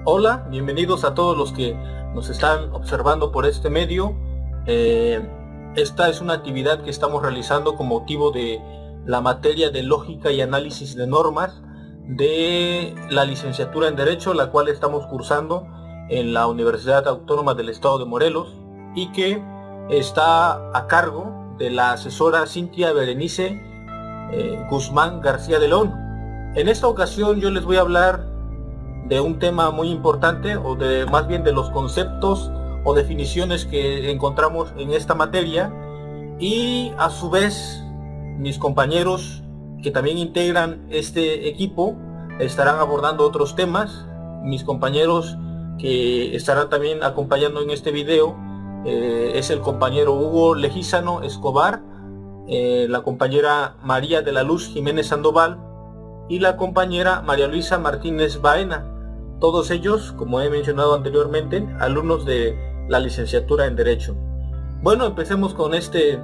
Hola, bienvenidos a todos los que nos están observando por este medio. Esta es una actividad que estamos realizando con motivo de la materia de lógica y análisis de normas de la licenciatura en Derecho, la cual estamos cursando en la Universidad Autónoma del Estado de Morelos y que está a cargo de la asesora Cintia Berenice Guzmán García de León. En esta ocasión yo les voy a hablar de un tema muy importante, o de más bien de los conceptos o definiciones que encontramos en esta materia, y a su vez mis compañeros que también integran este equipo estarán abordando otros temas. Mis compañeros que estarán también acompañando en este video es el compañero Hugo Lejízano Escobar, la compañera María de la Luz Jiménez Sandoval y la compañera María Luisa Martínez Baena. Todos ellos, como he mencionado anteriormente, alumnos de la licenciatura en Derecho. Bueno, empecemos con este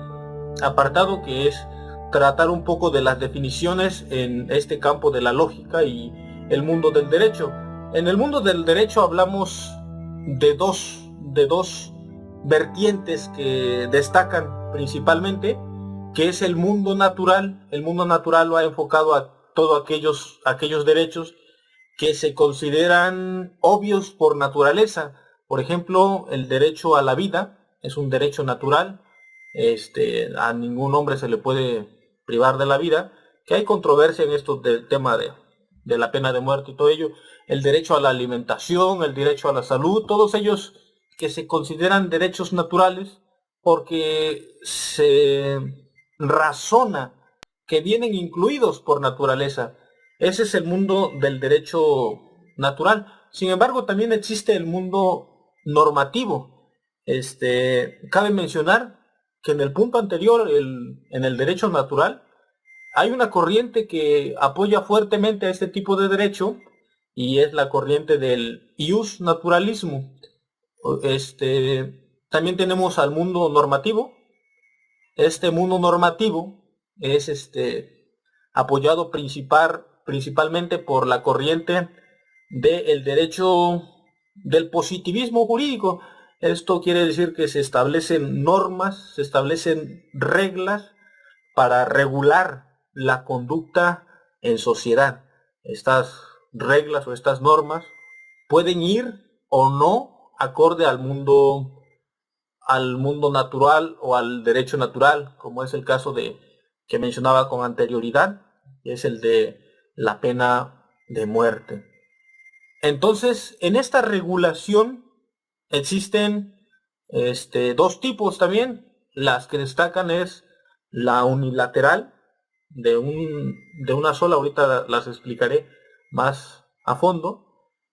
apartado, que es tratar un poco de las definiciones en este campo de la lógica y el mundo del derecho. En el mundo del derecho hablamos de dos vertientes que destacan principalmente, que es el mundo natural. El mundo natural lo ha enfocado a todos aquellos derechos que se consideran obvios por naturaleza. Por ejemplo, el derecho a la vida es un derecho natural. A ningún hombre se le puede privar de la vida, que hay controversia en esto del tema de la pena de muerte y todo ello. El derecho a la alimentación, el derecho a la salud, todos ellos que se consideran derechos naturales porque se razona que vienen incluidos por naturaleza. Ese es el mundo del derecho natural. Sin embargo, también existe el mundo normativo. Cabe mencionar que en el punto anterior, en el derecho natural, hay una corriente que apoya fuertemente a este tipo de derecho, y es la corriente del ius naturalismo. También tenemos al mundo normativo. Este mundo normativo es apoyado principalmente por la corriente del derecho del positivismo jurídico. Esto quiere decir que se establecen normas, se establecen reglas para regular la conducta en sociedad. Estas reglas o estas normas pueden ir o no acorde al mundo natural o al derecho natural, como es el caso que mencionaba con anterioridad, que es el de la pena de muerte. Entonces, en esta regulación existen dos tipos también. Las que destacan es la unilateral, de una sola, ahorita las explicaré más a fondo,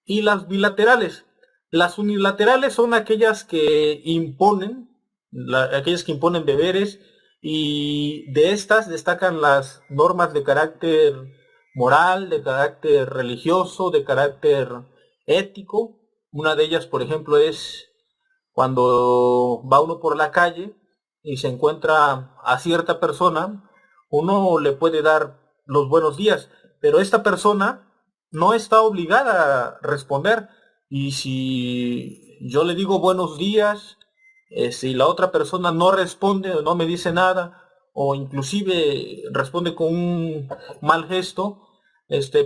y las bilaterales. Las unilaterales son aquellas que imponen deberes, y de estas destacan las normas de carácter moral, de carácter religioso, de carácter ético. Una de ellas, por ejemplo, es cuando va uno por la calle y se encuentra a cierta persona, uno le puede dar los buenos días, pero esta persona no está obligada a responder. Y si yo le digo buenos días, si la otra persona no responde o no me dice nada, o inclusive responde con un mal gesto,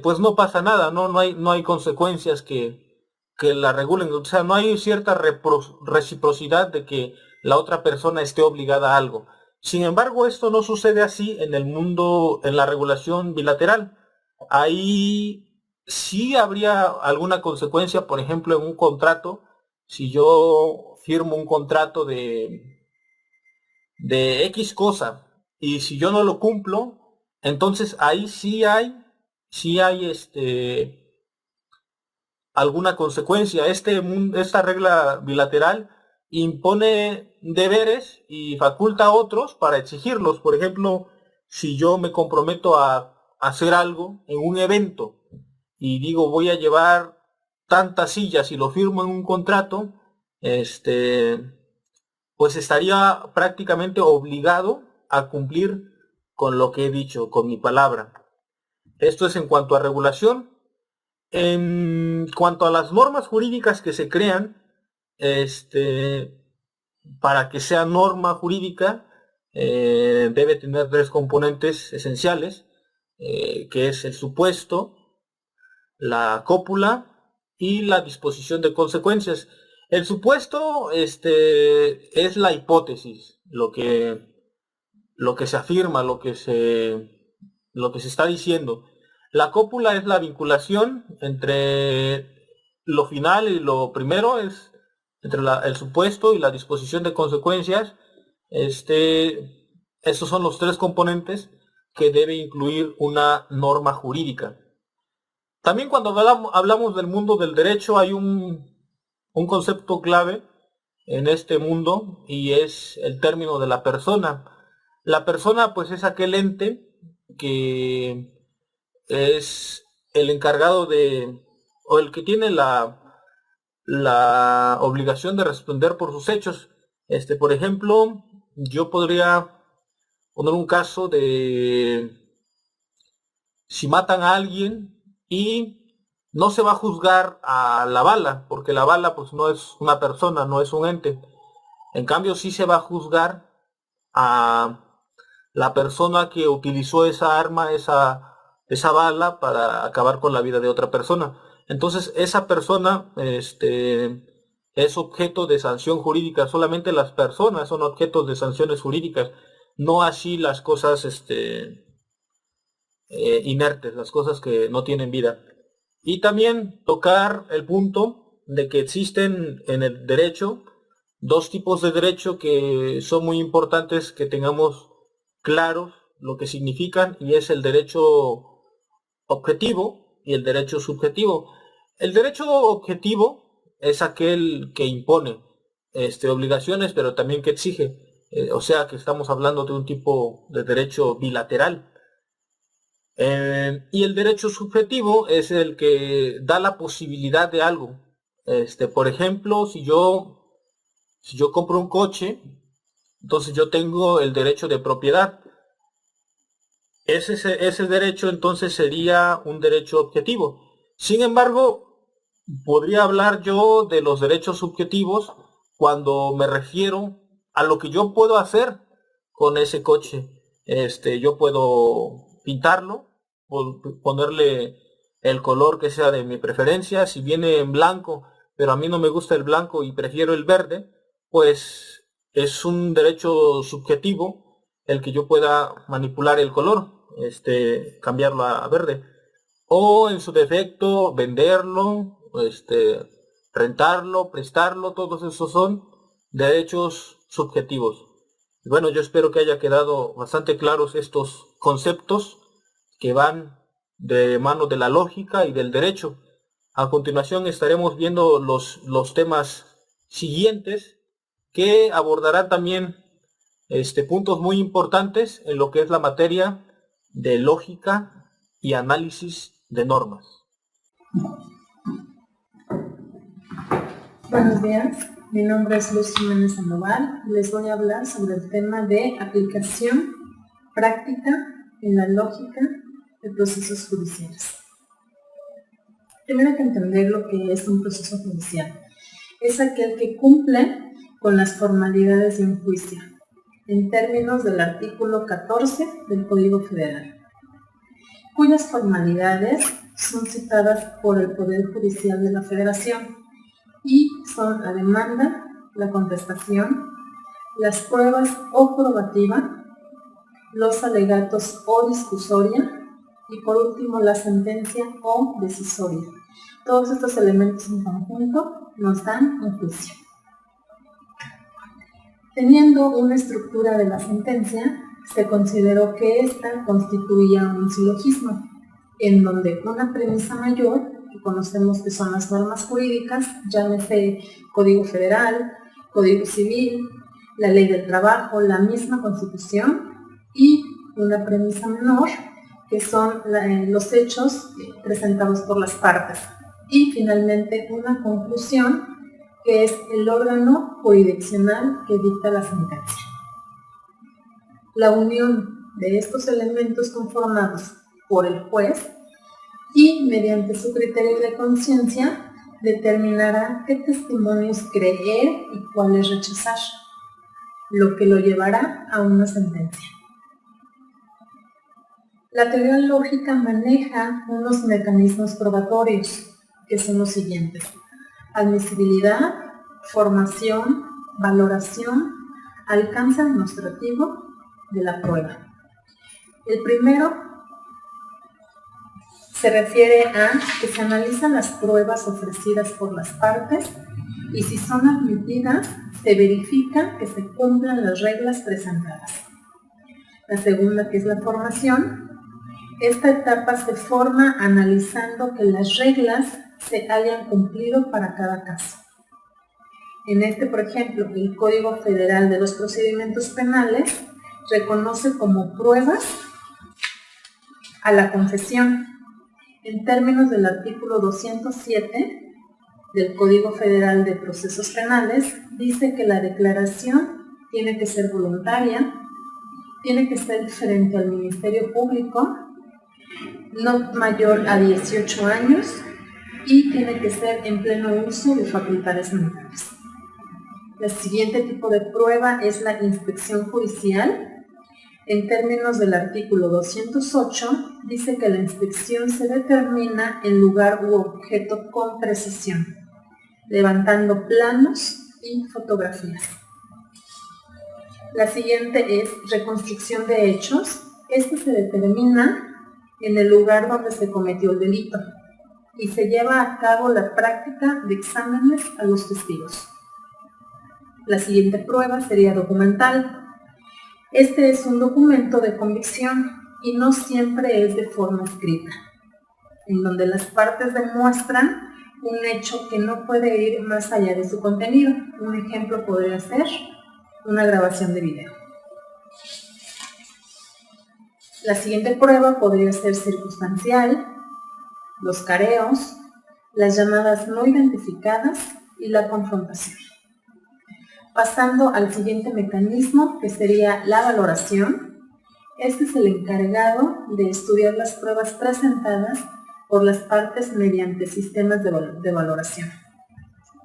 pues no pasa nada, no hay consecuencias que la regulen. O sea, no hay cierta reciprocidad de que la otra persona esté obligada a algo. Sin embargo, esto no sucede así en el mundo, en la regulación bilateral. Ahí sí habría alguna consecuencia. Por ejemplo, en un contrato, si yo firmo un contrato de X cosa, y si yo no lo cumplo, entonces ahí sí hay alguna consecuencia. Esta regla bilateral impone deberes y faculta a otros para exigirlos. Por ejemplo, si yo me comprometo a hacer algo en un evento y digo voy a llevar tantas sillas y lo firmo en un contrato, pues estaría prácticamente obligado a cumplir con lo que he dicho, con mi palabra. Esto es en cuanto a regulación. En cuanto a las normas jurídicas que se crean, para que sea norma jurídica, debe tener tres componentes esenciales, que es el supuesto, la cópula y la disposición de consecuencias. El supuesto es la hipótesis, lo que se afirma, lo que se está diciendo. La cópula es la vinculación entre lo final y lo primero, es entre el supuesto y la disposición de consecuencias. Esos son los tres componentes que debe incluir una norma jurídica. También cuando hablamos del mundo del derecho hay un concepto clave en este mundo y es el término de la persona. La persona pues es aquel ente que es el encargado o el que tiene la obligación de responder por sus hechos. Por ejemplo, yo podría poner un caso de si matan a alguien y no se va a juzgar a la bala, porque la bala pues no es una persona, no es un ente. En cambio sí se va a juzgar a la persona que utilizó esa arma, esa bala para acabar con la vida de otra persona. Entonces esa persona es objeto de sanción jurídica. Solamente las personas son objetos de sanciones jurídicas, no así las cosas inertes, las cosas que no tienen vida. Y también tocar el punto de que existen en el derecho dos tipos de derecho que son muy importantes que tengamos claros lo que significan, y es el derecho objetivo y el derecho subjetivo. El derecho objetivo es aquel que impone obligaciones, pero también que exige. O sea que estamos hablando de un tipo de derecho bilateral. Y el derecho subjetivo es el que da la posibilidad de algo. Por ejemplo, si yo compro un coche, entonces yo tengo el derecho de propiedad. Ese derecho entonces sería un derecho objetivo. Sin embargo, podría hablar yo de los derechos subjetivos cuando me refiero a lo que yo puedo hacer con ese coche. Yo puedo pintarlo, ponerle el color que sea de mi preferencia. Si viene en blanco, pero a mí no me gusta el blanco y prefiero el verde, pues es un derecho subjetivo el que yo pueda manipular el color, cambiarlo a verde. O en su defecto, venderlo, rentarlo, prestarlo, todos esos son derechos subjetivos. Y bueno, yo espero que haya quedado bastante claros estos conceptos que van de mano de la lógica y del derecho. A continuación estaremos viendo los temas siguientes que abordarán también puntos muy importantes en lo que es la materia de lógica y análisis de normas. Buenos días, mi nombre es Luz Jiménez Sandoval y les voy a hablar sobre el tema de aplicación práctica en la lógica de procesos judiciales. Primero hay que entender lo que es un proceso judicial. Es aquel que cumple con las formalidades de un juicio, en términos del artículo 14 del Código Federal, cuyas formalidades son citadas por el Poder Judicial de la Federación y son la demanda, la contestación, las pruebas o probativa, los alegatos o discusoria y por último la sentencia o decisoria. Todos estos elementos en conjunto nos dan un juicio. Teniendo una estructura de la sentencia, se consideró que ésta constituía un silogismo, en donde una premisa mayor, que conocemos que son las normas jurídicas, llámese Código Federal, Código Civil, la Ley del Trabajo, la misma Constitución, y una premisa menor, que son los hechos presentados por las partes, y finalmente una conclusión, que es el órgano jurisdiccional que dicta la sentencia. La unión de estos elementos conformados por el juez y mediante su criterio de conciencia determinará qué testimonios creer y cuáles rechazar, lo que lo llevará a una sentencia. La teoría lógica maneja unos mecanismos probatorios, que son los siguientes: admisibilidad, formación, valoración, alcance demostrativo de la prueba. El primero se refiere a que se analizan las pruebas ofrecidas por las partes y si son admitidas, se verifica que se cumplan las reglas presentadas. La segunda, que es la formación, esta etapa se forma analizando que las reglas se hayan cumplido para cada caso. En este, por ejemplo, el Código Federal de los Procedimientos Penales reconoce como pruebas a la confesión. En términos del artículo 207 del Código Federal de Procesos Penales, dice que la declaración tiene que ser voluntaria, tiene que ser frente al Ministerio Público, no mayor a 18 años y tiene que ser en pleno uso de facultades mentales. El siguiente tipo de prueba es la inspección judicial. En términos del artículo 208, dice que la inspección se determina en lugar u objeto con precisión, levantando planos y fotografías. La siguiente es reconstrucción de hechos. Este se determina en el lugar donde se cometió el delito y se lleva a cabo la práctica de exámenes a los testigos. La siguiente prueba sería documental. Este es un documento de convicción y no siempre es de forma escrita, en donde las partes demuestran un hecho que no puede ir más allá de su contenido. Un ejemplo podría ser una grabación de video. La siguiente prueba podría ser circunstancial, los careos, las llamadas no identificadas y la confrontación. Pasando al siguiente mecanismo, que sería la valoración. Este es el encargado de estudiar las pruebas presentadas por las partes mediante sistemas de valoración,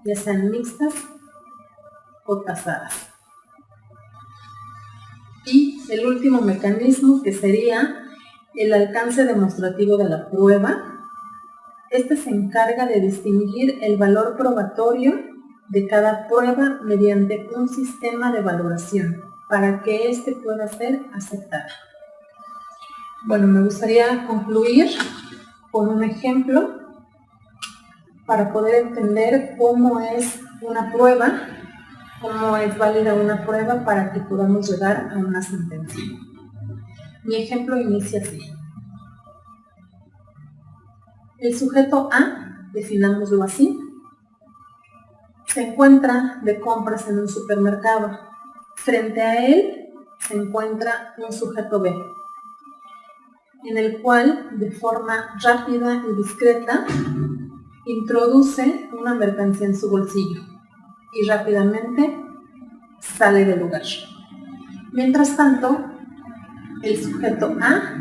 ya sean mixtas o tasadas. Y el último mecanismo, que sería el alcance demostrativo de la prueba. Este se encarga de distinguir el valor probatorio de cada prueba mediante un sistema de valoración para que éste pueda ser aceptado. Bueno, me gustaría concluir con un ejemplo para poder entender cómo es una prueba, cómo es válida una prueba para que podamos llegar a una sentencia. Mi ejemplo inicia así. El sujeto A, definámoslo así, se encuentra de compras en un supermercado. Frente a él se encuentra un sujeto B, en el cual, de forma rápida y discreta, introduce una mercancía en su bolsillo y rápidamente sale del lugar. Mientras tanto, el sujeto A,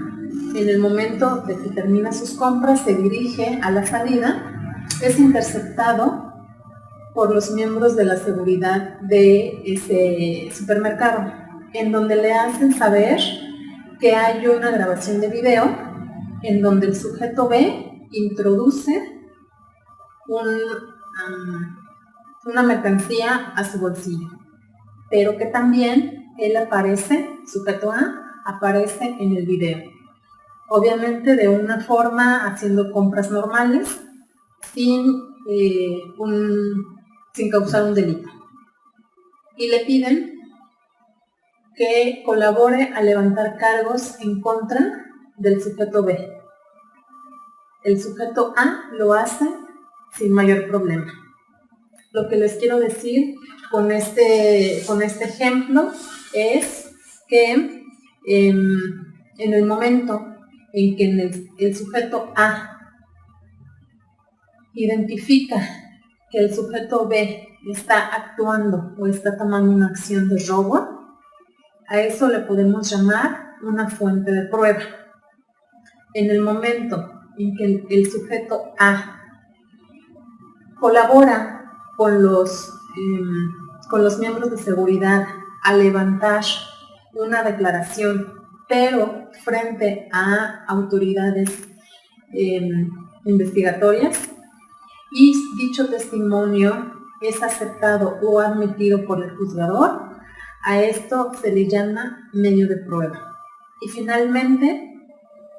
en el momento de que termina sus compras, se dirige a la salida, es interceptado por los miembros de la seguridad de ese supermercado, en donde le hacen saber que hay una grabación de video en donde el sujeto B introduce una mercancía a su bolsillo, pero que también él aparece, sujeto A, aparece en el video. Obviamente de una forma haciendo compras normales, sin causar un delito. Y le piden que colabore a levantar cargos en contra del sujeto B. El sujeto A lo hace sin mayor problema. Lo que les quiero decir con este ejemplo es que en el momento en que el sujeto A identifica que el sujeto B está actuando o está tomando una acción de robo, a eso le podemos llamar una fuente de prueba. En el momento en que el sujeto A colabora con los miembros de seguridad a levantar una declaración, pero frente a autoridades investigatorias, y dicho testimonio es aceptado o admitido por el juzgador, a esto se le llama medio de prueba. Y finalmente,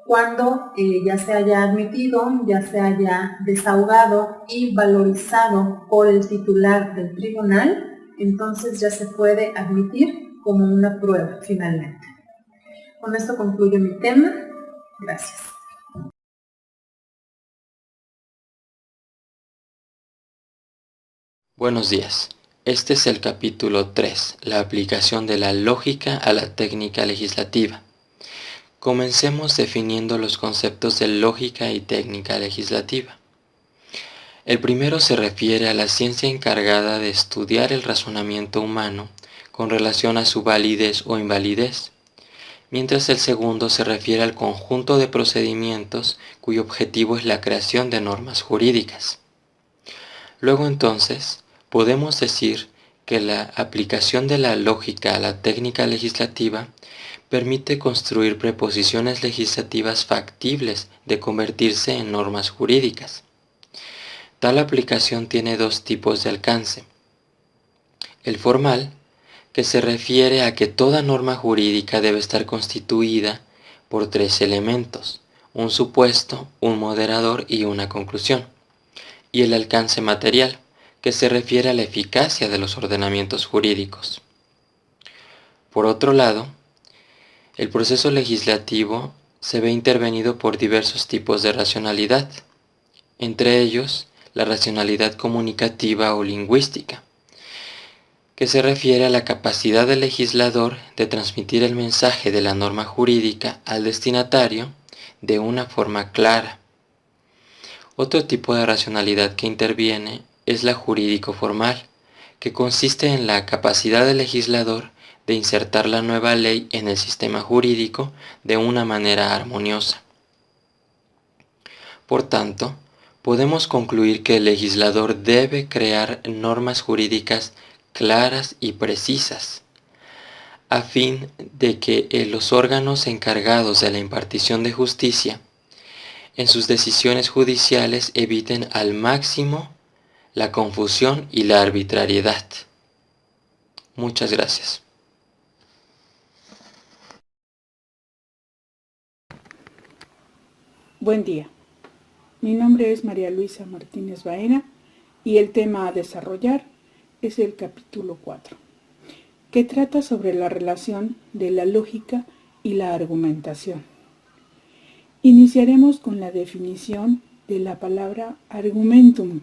cuando ya se haya admitido, ya se haya desahogado y valorizado por el titular del tribunal, entonces ya se puede admitir como una prueba finalmente. Con esto concluyo mi tema. Gracias. Buenos días. Este es el capítulo 3, la aplicación de la lógica a la técnica legislativa. Comencemos definiendo los conceptos de lógica y técnica legislativa. El primero se refiere a la ciencia encargada de estudiar el razonamiento humano con relación a su validez o invalidez, mientras el segundo se refiere al conjunto de procedimientos cuyo objetivo es la creación de normas jurídicas. Luego entonces, podemos decir que la aplicación de la lógica a la técnica legislativa permite construir preposiciones legislativas factibles de convertirse en normas jurídicas. Tal aplicación tiene dos tipos de alcance. El formal, que se refiere a que toda norma jurídica debe estar constituida por tres elementos: un supuesto, un moderador y una conclusión. Y el alcance material, que se refiere a la eficacia de los ordenamientos jurídicos. Por otro lado, el proceso legislativo se ve intervenido por diversos tipos de racionalidad, entre ellos la racionalidad comunicativa o lingüística, que se refiere a la capacidad del legislador de transmitir el mensaje de la norma jurídica al destinatario de una forma clara. Otro tipo de racionalidad que interviene es la jurídico-formal, que consiste en la capacidad del legislador de insertar la nueva ley en el sistema jurídico de una manera armoniosa. Por tanto, podemos concluir que el legislador debe crear normas jurídicas claras y precisas, a fin de que los órganos encargados de la impartición de justicia en sus decisiones judiciales eviten al máximo la confusión y la arbitrariedad. Muchas gracias. Buen día. Mi nombre es María Luisa Martínez Baena y el tema a desarrollar es el capítulo 4, que trata sobre la relación de la lógica y la argumentación. Iniciaremos con la definición de la palabra argumentum.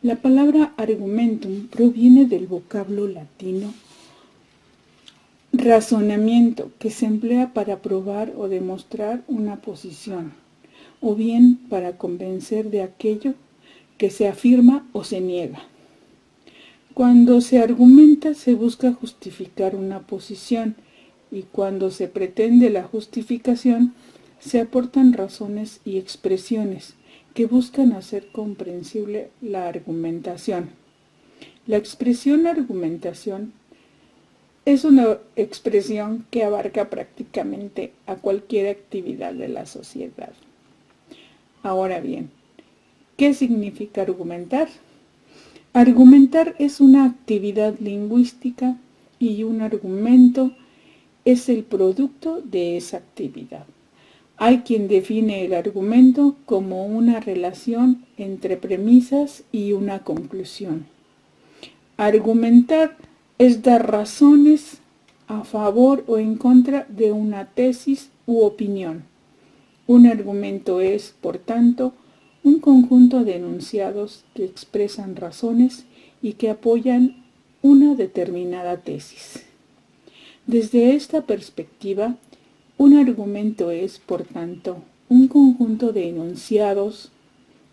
La palabra argumentum proviene del vocablo latino razonamiento, que se emplea para probar o demostrar una posición, o bien para convencer de aquello que se afirma o se niega. Cuando se argumenta se busca justificar una posición, y cuando se pretende la justificación se aportan razones y expresiones que buscan hacer comprensible la argumentación. La expresión argumentación es una expresión que abarca prácticamente a cualquier actividad de la sociedad. Ahora bien, ¿qué significa argumentar? Argumentar es una actividad lingüística y un argumento es el producto de esa actividad. Hay quien define el argumento como una relación entre premisas y una conclusión. Argumentar es dar razones a favor o en contra de una tesis u opinión. Un argumento es, por tanto, un conjunto de enunciados que expresan razones y que apoyan una determinada tesis. Desde esta perspectiva, un argumento es, por tanto, un conjunto de enunciados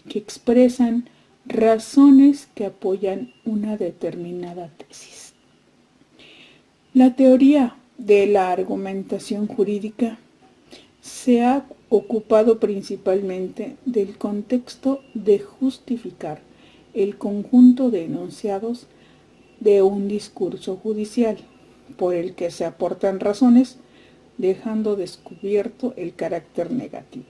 que expresan razones que apoyan una determinada tesis. La teoría de la argumentación jurídica se ha ocupado principalmente del contexto de justificar el conjunto de enunciados de un discurso judicial, por el que se aportan razones, dejando descubierto el carácter negativo,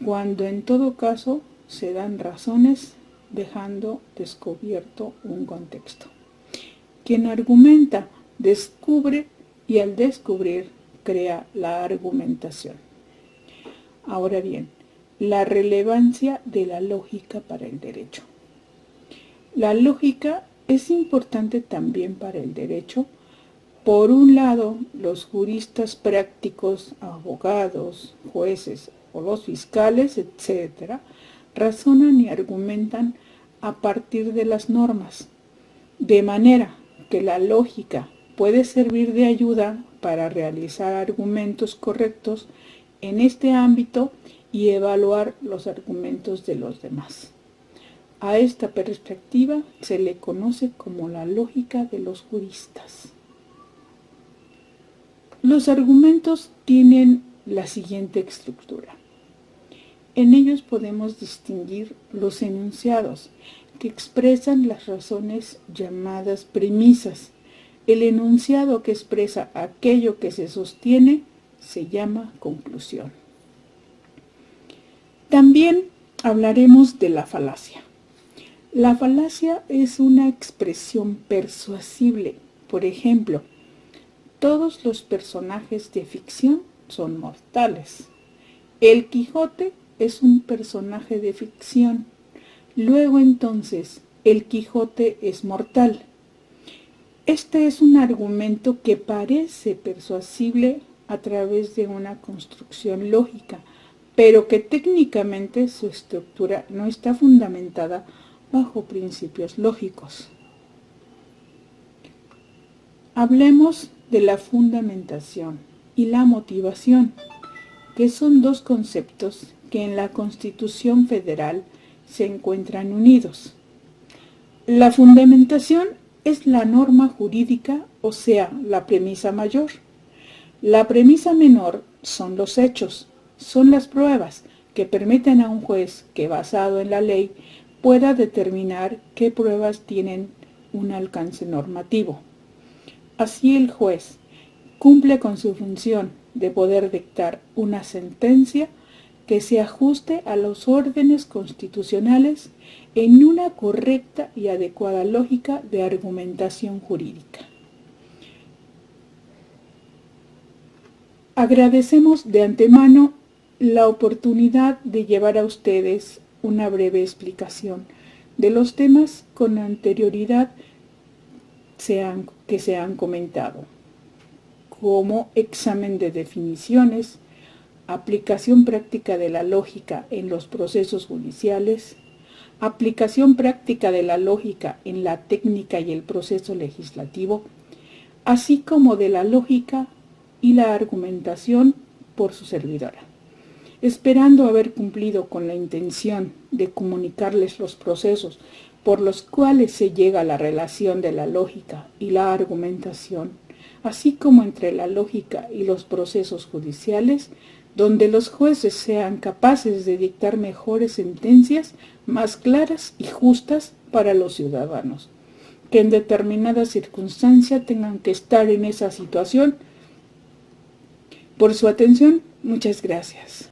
cuando en todo caso se dan razones dejando descubierto un contexto. Quien argumenta, descubre y al descubrir crea la argumentación. Ahora bien, la relevancia de la lógica para el derecho. La lógica es importante también para el derecho. Por un lado, los juristas prácticos, abogados, jueces o los fiscales, etc., razonan y argumentan a partir de las normas, de manera que la lógica puede servir de ayuda para realizar argumentos correctos en este ámbito y evaluar los argumentos de los demás. A esta perspectiva se le conoce como la lógica de los juristas. Los argumentos tienen la siguiente estructura. En ellos podemos distinguir los enunciados, que expresan las razones llamadas premisas. El enunciado que expresa aquello que se sostiene se llama conclusión. También hablaremos de la falacia. La falacia es una expresión persuasible. Por ejemplo, todos los personajes de ficción son mortales. El Quijote es un personaje de ficción. Luego entonces, el Quijote es mortal. Este es un argumento que parece persuasible a través de una construcción lógica, pero que técnicamente su estructura no está fundamentada bajo principios lógicos. Hablemos de la fundamentación y la motivación, que son dos conceptos que en la Constitución Federal se encuentran unidos. La fundamentación es la norma jurídica, o sea, la premisa mayor. La premisa menor son los hechos, son las pruebas que permiten a un juez que, basado en la ley, pueda determinar qué pruebas tienen un alcance normativo. Así el juez cumple con su función de poder dictar una sentencia que se ajuste a los órdenes constitucionales en una correcta y adecuada lógica de argumentación jurídica. Agradecemos de antemano la oportunidad de llevar a ustedes una breve explicación de los temas con anterioridad que se han comentado, como examen de definiciones, aplicación práctica de la lógica en los procesos judiciales, aplicación práctica de la lógica en la técnica y el proceso legislativo, así como de la lógica y la argumentación por su servidora. Esperando haber cumplido con la intención de comunicarles los procesos por los cuales se llega a la relación de la lógica y la argumentación, así como entre la lógica y los procesos judiciales, donde los jueces sean capaces de dictar mejores sentencias, más claras y justas para los ciudadanos, que en determinada circunstancia tengan que estar en esa situación. Por su atención, muchas gracias.